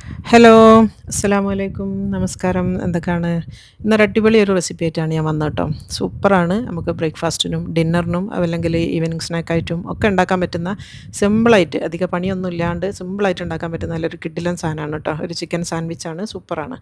Hello, അസ്സലാമു അലൈക്കും. നമസ്കാരം. എന്തൊക്കെയാണ്? ഇന്നൊരു അടിപൊളി ഒരു റെസിപ്പി ആയിട്ടാണ് ഞാൻ വന്നത് കേട്ടോ. സൂപ്പറാണ്. നമുക്ക് ബ്രേക്ക്ഫാസ്റ്റിനും ഡിന്നറിനും അല്ലെങ്കിൽ ഈവനിങ് സ്നാക്കായിട്ടും ഒക്കെ ഉണ്ടാക്കാൻ പറ്റുന്ന സിമ്പിളായിട്ട് അധിക പണിയൊന്നും ഇല്ലാണ്ട് സിമ്പിളായിട്ട് ഉണ്ടാക്കാൻ പറ്റുന്ന നല്ലൊരു കിഡിലൻ സാധനമാണ് കേട്ടോ. ഒരു ചിക്കൻ സാൻഡ്വിച്ചാണ്. സൂപ്പറാണ്.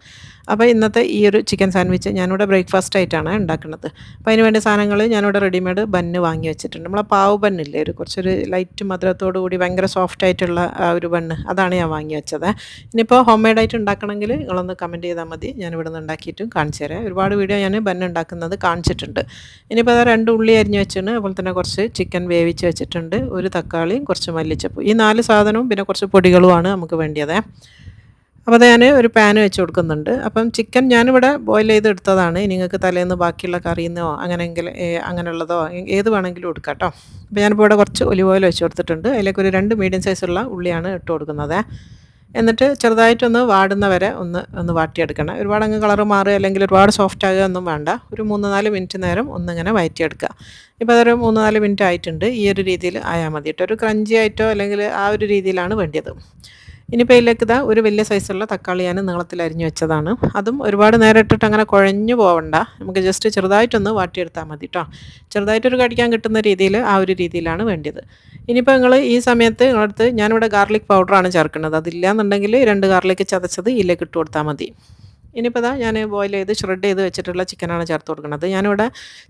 അപ്പോൾ ഇന്നത്തെ ഈ ഒരു ചിക്കൻ സാൻഡ്വിച്ച് ഞാനിവിടെ ബ്രേക്ക്ഫാസ്റ്റ് ആയിട്ടാണ് ഉണ്ടാക്കുന്നത്. അപ്പോൾ അതിന് വേണ്ട സാധനങ്ങൾ ഞാനിവിടെ റെഡിമെയ്ഡ് ബന്ന് വാങ്ങി വെച്ചിട്ടുണ്ട്. നമ്മളെ പാവ് ബന്നില്ലേ, ഒരു കുറച്ചൊരു ലൈറ്റ് മധുരത്തോടു കൂടി ഭയങ്കര സോഫ്റ്റ് ആയിട്ടുള്ള ആ ഒരു ബണ്ണ്, അതാണ് ഞാൻ വാങ്ങി വെച്ചത്. ഇനിയിപ്പോൾ ഹോം മെയ്ഡായിട്ട് ഉണ്ടാക്കണമെങ്കിൽ നിങ്ങളൊന്ന് കമൻറ്റ് ചെയ്താൽ മതി. ഞാൻ ഇവിടെ നിന്ന് ഉണ്ടാക്കിയിട്ടും കാണിച്ചു തരാം. ഒരുപാട് വീഡിയോ ഞാൻ ബൻ ഉണ്ടാക്കുന്നത് കാണിച്ചിട്ടുണ്ട്. ഇനിയിപ്പോൾ അത് 2 ഉള്ളി അരിഞ്ഞ് വെച്ചിട്ടുണ്ട്. അതുപോലെ തന്നെ കുറച്ച് ചിക്കൻ വേവിച്ച് വെച്ചിട്ടുണ്ട്. ഒരു തക്കാളിയും കുറച്ച് മല്ലിച്ചപ്പ്. ഈ 4 സാധനവും പിന്നെ കുറച്ച് പൊടികളുമാണ് നമുക്ക് വേണ്ടിയത്. അപ്പോൾ അത് ഞാൻ ഒരു പാൻ വെച്ച് കൊടുക്കുന്നുണ്ട്. അപ്പം ചിക്കൻ ഞാനിവിടെ ബോയിൽ ചെയ്ത് എടുത്തതാണ്. നിങ്ങൾക്ക് തലേന്ന് ബാക്കിയുള്ള കറിയുന്നോ അങ്ങനെയെങ്കിൽ അങ്ങനെയുള്ളതോ ഏത് വേണമെങ്കിലും എടുക്കാം കേട്ടോ. അപ്പോൾ ഞാനിപ്പോൾ ഇവിടെ കുറച്ച് ഒലിവ് ഓയിൽ വെച്ച് കൊടുത്തിട്ടുണ്ട്. അതിലേക്ക് ഒരു 2 മീഡിയം സൈസുള്ള ഉള്ളിയാണ് ഇട്ട് കൊടുക്കുന്നത്. എന്നിട്ട് ചെറുതായിട്ടൊന്ന് വാടുന്ന വരെ ഒന്ന് വാട്ടിയെടുക്കണം. ഒരുപാട് അങ്ങ് കളറ് മാറുക അല്ലെങ്കിൽ ഒരുപാട് സോഫ്റ്റ് ആകുക ഒന്നും വേണ്ട. ഒരു 3-4 മിനിറ്റ് നേരം ഒന്നിങ്ങനെ വഴറ്റിയെടുക്കുക. ഇപ്പോൾ അതൊരു 3-4 മിനിറ്റ് ആയിട്ടുണ്ട്. ഈ ഒരു രീതിയിൽ ആയാൽ മതി കേട്ടോ. ഒരു ക്രഞ്ചി ആയിട്ടോ അല്ലെങ്കിൽ ആ ഒരു രീതിയിലാണ് വേണ്ടിയത്. ഇനിയിപ്പോൾ ഇതിലേക്ക് ഇതാ ഒരു വലിയ സൈസുള്ള തക്കാളി ഞാൻ നീളത്തിൽ അരിഞ്ഞു വെച്ചതാണ്. അതും ഒരുപാട് നേരം ഇട്ടിട്ട് അങ്ങനെ കുഴഞ്ഞു പോവണ്ട. നമുക്ക് ജസ്റ്റ് ചെറുതായിട്ടൊന്ന് വാട്ടിയെടുത്താൽ മതി കേട്ടോ. ചെറുതായിട്ടൊരു കടിക്കാൻ കിട്ടുന്ന രീതിയിൽ ആ ഒരു രീതിയിലാണ് വേണ്ടത്. ഇനിയിപ്പോൾ നിങ്ങൾ ഈ സമയത്ത് നിങ്ങളടുത്ത് ഞാനിവിടെ ഗാർലിക് പൗഡറാണ് ചേർക്കുന്നത്. അതില്ലാന്നുണ്ടെങ്കിൽ 2 ഗാർലിക് ചതച്ചത് ഇതിലേക്ക് ഇട്ട് കൊടുത്താൽ മതി. ഇനിയിപ്പോൾ ഇതാ ഞാൻ ബോയിൽ ചെയ്ത് ഷ്രെഡ് ചെയ്ത് വെച്ചിട്ടുള്ള ചിക്കനാണ് ചേർത്ത് കൊടുക്കുന്നത്. ഞാനിവിടെ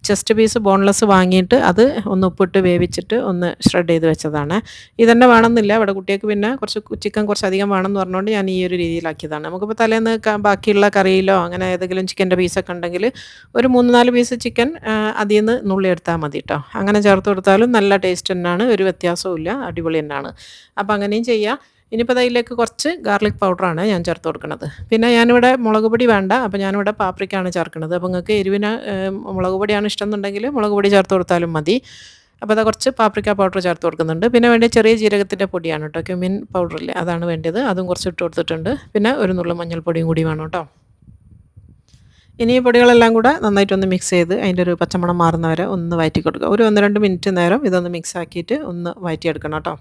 ചെസ്റ്റ് പീസ് ബോൺലെസ് വാങ്ങിയിട്ട് അത് ഒന്ന് ഉപ്പിട്ട് വേവിച്ചിട്ട് ഒന്ന് ഷ്രെഡ് ചെയ്ത് വെച്ചതാണ്. ഇതന്നെ വേണമെന്നില്ല. ഇവിടെ കുട്ടികൾക്ക് പിന്നെ കുറച്ച് ചിക്കൻ കുറച്ചധികം വേണമെന്ന് പറഞ്ഞുകൊണ്ട് ഞാൻ ഈ ഒരു രീതിയിലാക്കിയതാണ്. നമുക്കിപ്പോൾ തലേന്ന് ബാക്കിയുള്ള കറിയിലോ അങ്ങനെ ഏതെങ്കിലും ചിക്കൻ്റെ പീസൊക്കെ ഉണ്ടെങ്കിൽ ഒരു 3-4 പീസ് ചിക്കൻ അതിൽ നിന്ന് നുള്ളിയെടുത്താൽ മതി കേട്ടോ. അങ്ങനെ ചേർത്ത് കൊടുത്താലും നല്ല ടേസ്റ്റ് തന്നെയാണ്. ഒരു വ്യത്യാസവും ഇല്ല. അടിപൊളി തന്നെയാണ്. അപ്പോൾ അങ്ങനെയും ചെയ്യാം. ഇനിയിപ്പോൾ അതിലേക്ക് കുറച്ച് ഗാർലിക് പൗഡറാണ് ഞാൻ ചേർത്ത് കൊടുക്കുന്നത്. പിന്നെ ഞാനിവിടെ മുളക് പൊടി വേണ്ട. അപ്പോൾ ഞാനിവിടെ പാപ്രിക്കയാണ് ചേർക്കുന്നത്. അപ്പോൾ നിങ്ങൾക്ക് എരിവിന് മുളക് പൊടിയാണ് ഇഷ്ടം എന്നുണ്ടെങ്കിൽ മുളക് പൊടി ചേർത്ത് കൊടുത്താലും മതി. അപ്പോൾ അത് കുറച്ച് പാപ്രിക്ക പൗഡർ ചേർത്ത് കൊടുക്കുന്നുണ്ട്. പിന്നെ വേണ്ടി ചെറിയ ജീരകത്തിൻ്റെ പൊടിയാണ് കേട്ടോ, ക്യുമിൻ പൗഡറില്ലേ, അതാണ് വേണ്ടത്. അതും കുറച്ച് ഇട്ട് കൊടുത്തിട്ടുണ്ട്. പിന്നെ ഒരു നുള്ളു മഞ്ഞൾപ്പൊടിയും കൂടി വേണം കേട്ടോ. ഇനി ഈ പൊടികളെല്ലാം കൂടെ നന്നായിട്ടൊന്ന് മിക്സ് ചെയ്ത് അതിൻ്റെ ഒരു പച്ചമണം മാറുന്നവരെ ഒന്ന് വഴറ്റി കൊടുക്കുക. ഒരു 1-2 മിനിറ്റ് നേരം ഇതൊന്ന് മിക്സ് ആക്കിയിട്ട് ഒന്ന് വഴറ്റിയെടുക്കണം കേട്ടോ.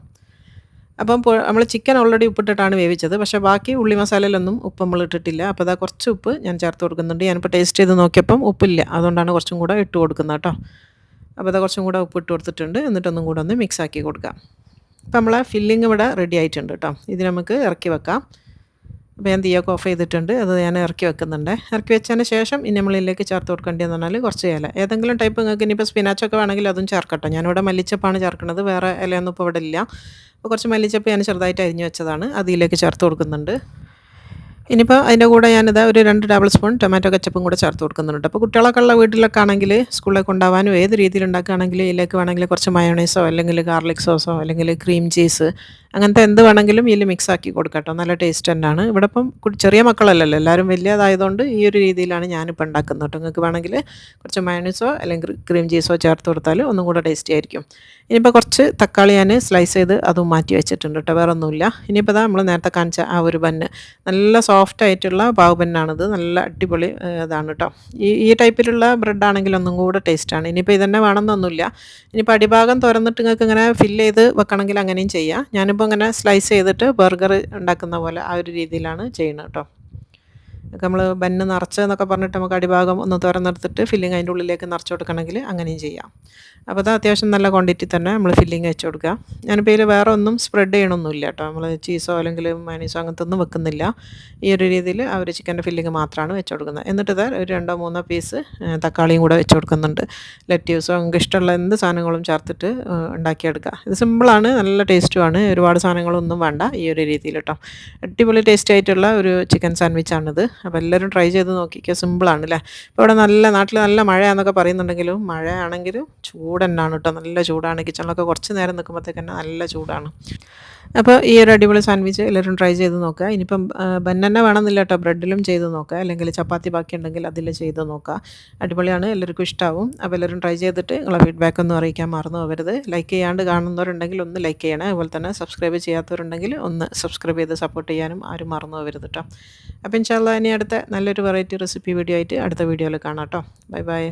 അപ്പം നമ്മൾ ചിക്കൻ ഓൾറെഡി ഉപ്പിട്ടിട്ടാണ് വേവിച്ചത്. പക്ഷേ ബാക്കി ഉള്ളി മസാലയിലൊന്നും ഉപ്പ് നമ്മൾ ഇട്ടിട്ടില്ല. അപ്പോൾ അതാ കുറച്ച് ഉപ്പ് ഞാൻ ചേർത്ത് കൊടുക്കുന്നുണ്ട്. ഞാനിപ്പോൾ ടേസ്റ്റ് ചെയ്ത് നോക്കിയപ്പം ഉപ്പില്ല. അതുകൊണ്ടാണ് കുറച്ചും കൂടെ ഇട്ട് കൊടുക്കുന്നത് കേട്ടോ. അപ്പോൾ അതാ കുറച്ചും കൂടെ ഉപ്പ് ഇട്ട് കൊടുത്തിട്ടുണ്ട്. എന്നിട്ടൊന്നും കൂടെ ഒന്ന് മിക്സ് ആക്കി കൊടുക്കാം. അപ്പോൾ നമ്മളെ ഫില്ലിങ് ഇവിടെ റെഡി ആയിട്ടുണ്ട് കേട്ടോ. ഇത് നമുക്ക് ഇറക്കി വെക്കാം. അപ്പോൾ ഞാൻ തീയൊക്കെ ഓഫ് ചെയ്തിട്ടുണ്ട്. അത് ഞാൻ ഇറക്കി വെക്കുന്നുണ്ട്. ഇറക്കി വെച്ചതിന് ശേഷം ഇനി നമ്മളിതിലേക്ക് ചേർത്ത് കൊടുക്കേണ്ടതെന്ന് പറഞ്ഞാൽ കുറച്ച് ഇല, ഏതെങ്കിലും ടൈപ്പ് നിങ്ങൾക്ക് ഇനിയിപ്പോൾ സ്പിനാച്ചൊക്കെ വേണമെങ്കിൽ അതും ചേർക്കട്ടോ. ഞാനിവിടെ മല്ലിച്ചപ്പാണ് ചേർക്കുന്നത്. വേറെ ഇലയൊന്നും ഇപ്പോൾ ഇവിടെ ഇല്ല. അപ്പോൾ കുറച്ച് മല്ലിച്ചപ്പ് ഞാൻ ചെറുതായിട്ട് അരിഞ്ഞ് വെച്ചതാണ്, അതിലേക്ക് ചേർത്ത് കൊടുക്കുന്നുണ്ട്. ഇനിയിപ്പോൾ അതിൻ്റെ കൂടെ ഞാനിതാ ഒരു 2 ടേബിൾ സ്പൂൺ ടൊമാറ്റോ കെച്ചപ്പും കൂടെ ചേർത്ത് കൊടുക്കുന്നുണ്ട്. അപ്പോൾ കുട്ടികളൊക്കെ ഉള്ള വീട്ടിലൊക്കെ ആണെങ്കിൽ സ്കൂളിലേക്ക് കൊണ്ടുപോകാനും ഏത് രീതിയിൽ ഉണ്ടാക്കുകയാണെങ്കിൽ ഇതിലേക്ക് വേണമെങ്കിൽ കുറച്ച് മയോണൈസോ അല്ലെങ്കിൽ ഗാർലിക് സോസോ അല്ലെങ്കിൽ ക്രീം ചീസ് അങ്ങനത്തെ എന്ത് വേണമെങ്കിലും ഇതിൽ മിക്സ് ആക്കി കൊടുക്കാം കേട്ടോ. നല്ല ടേസ്റ്റ് തന്നെയാണ്. ഇവിടെ ഇപ്പം ചെറിയ മക്കളല്ലല്ലോ, എല്ലാവരും വലിയതായതുകൊണ്ട് ഈ ഒരു രീതിയിലാണ് ഞാനിപ്പോൾ ഉണ്ടാക്കുന്നത് കേട്ടോ. നിങ്ങൾക്ക് വേണമെങ്കിൽ കുറച്ച് മയോണൈസോ അല്ലെങ്കിൽ ക്രീം ചീസോ ചേർത്ത് കൊടുത്താൽ ഒന്നും കൂടെ ടേസ്റ്റി ആയിരിക്കും. ഇനിയിപ്പോൾ കുറച്ച് തക്കാളി ഞാൻ സ്ലൈസ് ചെയ്ത് അതും മാറ്റി വെച്ചിട്ടുണ്ട് കേട്ടോ, വേറെ ഒന്നുമില്ല. ഇനിയിപ്പോൾ നമ്മൾ നേരത്തെ കാണിച്ച ആ ഒരു ബന്ന്, നല്ല സോഫ്റ്റ് ആയിട്ടുള്ള പാവ് ബന്നാണിത്. നല്ല അടിപൊളി ഇതാണ് കേട്ടോ. ഈ ടൈപ്പിലുള്ള ബ്രെഡാണെങ്കിൽ ഒന്നും കൂടെ ടേസ്റ്റാണ്. ഇനിയിപ്പോൾ ഇതന്നെ വേണമെന്നൊന്നുമില്ല. ഇനിയിപ്പോൾ അടിഭാഗം തുറന്നിട്ട് നിങ്ങൾക്ക് ഇങ്ങനെ ഫില്ല് ചെയ്ത് വെക്കണമെങ്കിൽ അങ്ങനെയും ചെയ്യാം. ഞാനിപ്പോൾ ഇങ്ങനെ സ്ലൈസ് ചെയ്തിട്ട് ബർഗർ ഉണ്ടാക്കുന്ന പോലെ ആ ഒരു രീതിയിലാണ് ചെയ്യുന്നത് കേട്ടോ. നമ്മൾ ബന്ന് നിറച്ചെന്നൊക്കെ പറഞ്ഞിട്ട് നമുക്ക് അടിഭാഗം ഒന്ന് തുറന്നെടുത്തിട്ട് ഫില്ലിങ് അതിൻ്റെ ഉള്ളിലേക്ക് നിറച്ച് കൊടുക്കണമെങ്കിൽ അങ്ങനെയും ചെയ്യാം. അപ്പോൾ അത് അത്യാവശ്യം നല്ല ക്വാണ്ടിറ്റി തന്നെ നമ്മൾ ഫില്ലിങ് വെച്ച് കൊടുക്കുക. ഞാനിപ്പോൾ ഇതിൽ വേറെ ഒന്നും സ്പ്രെഡ് ചെയ്യണമൊന്നുമില്ല കേട്ടോ. നമ്മൾ ചീസോ അല്ലെങ്കിൽ മയോണൈസോ അങ്ങനത്തെ ഒന്നും വെക്കുന്നില്ല. ഈ ഒരു രീതിയിൽ ആ ഒരു ചിക്കൻ്റെ ഫില്ലിങ് മാത്രമാണ് വെച്ച് കൊടുക്കുന്നത്. എന്നിട്ട് ഇത് ഒരു 2-3 പീസ് തക്കാളിയും കൂടെ വെച്ച് കൊടുക്കുന്നുണ്ട്. ലെറ്റ്യൂസോ നിങ്ങൾക്ക് ഇഷ്ടമുള്ള എന്ത് സാധനങ്ങളും ചേർത്തിട്ട് ഉണ്ടാക്കിയെടുക്കുക. ഇത് സിമ്പിളാണ്, നല്ല ടേസ്റ്റുമാണ്. ഒരുപാട് സാധനങ്ങളൊന്നും വേണ്ട. ഈ ഒരു രീതിയിൽ കേട്ടോ. അടിപൊളി ടേസ്റ്റ് ആയിട്ടുള്ള ഒരു ചിക്കൻ സാൻഡ്വിച്ചാണിത്. അപ്പോൾ എല്ലാവരും ട്രൈ ചെയ്ത് നോക്കിക്കുക. സിമ്പിളാണ് അല്ലേ. ഇപ്പോൾ ഇവിടെ നാട്ടിൽ നല്ല മഴയാണെന്നൊക്കെ പറയുന്നുണ്ടെങ്കിലും മഴയാണെങ്കിലും ചൂട് തന്നെയാണ് കേട്ടോ. നല്ല ചൂടാണ്. കിച്ചണിലൊക്കെ കുറച്ച് നേരം നിൽക്കുമ്പോഴത്തേക്ക് തന്നെ നല്ല ചൂടാണ്. അപ്പോൾ ഈ ഒരു അടിപൊളി സാൻഡ്വിച്ച് എല്ലാവരും ട്രൈ ചെയ്ത് നോക്കുക. ഇനിയിപ്പം ബന്നന്നെ വേണമെന്നില്ല കേട്ടോ, ബ്രെഡിലും ചെയ്ത് നോക്കുക. അല്ലെങ്കിൽ ചപ്പാത്തി ബാക്കി ഉണ്ടെങ്കിൽ അതിൽ ചെയ്ത് നോക്കുക. അടിപൊളിയാണ്, എല്ലാവർക്കും ഇഷ്ടമാവും. അപ്പോൾ എല്ലാവരും ട്രൈ ചെയ്തിട്ട് നിങ്ങളെ ഫീഡ്ബാക്ക് ഒന്നും അറിയിക്കാൻ മറന്നു പോകരുത്. ലൈക്ക് ചെയ്യാണ്ട് കാണുന്നവരുണ്ടെങ്കിൽ ഒന്ന് ലൈക്ക് ചെയ്യണേ. അതുപോലെ തന്നെ സബ്സ്ക്രൈബ് ചെയ്യാത്തവരുണ്ടെങ്കിൽ ഒന്ന് സബ്സ്ക്രൈബ് ചെയ്ത് സപ്പോർട്ട് ചെയ്യാനും ആരും മറന്നു പോകരുത് കേട്ടോ. അപ്പോൾ ഇൻഷാ അല്ലാഹ് ഇനി അടുത്ത നല്ലൊരു വെറൈറ്റി റെസിപ്പി വീഡിയോ ആയിട്ട് അടുത്ത വീഡിയോയിൽ കാണാം കേട്ടോ. Bye bye.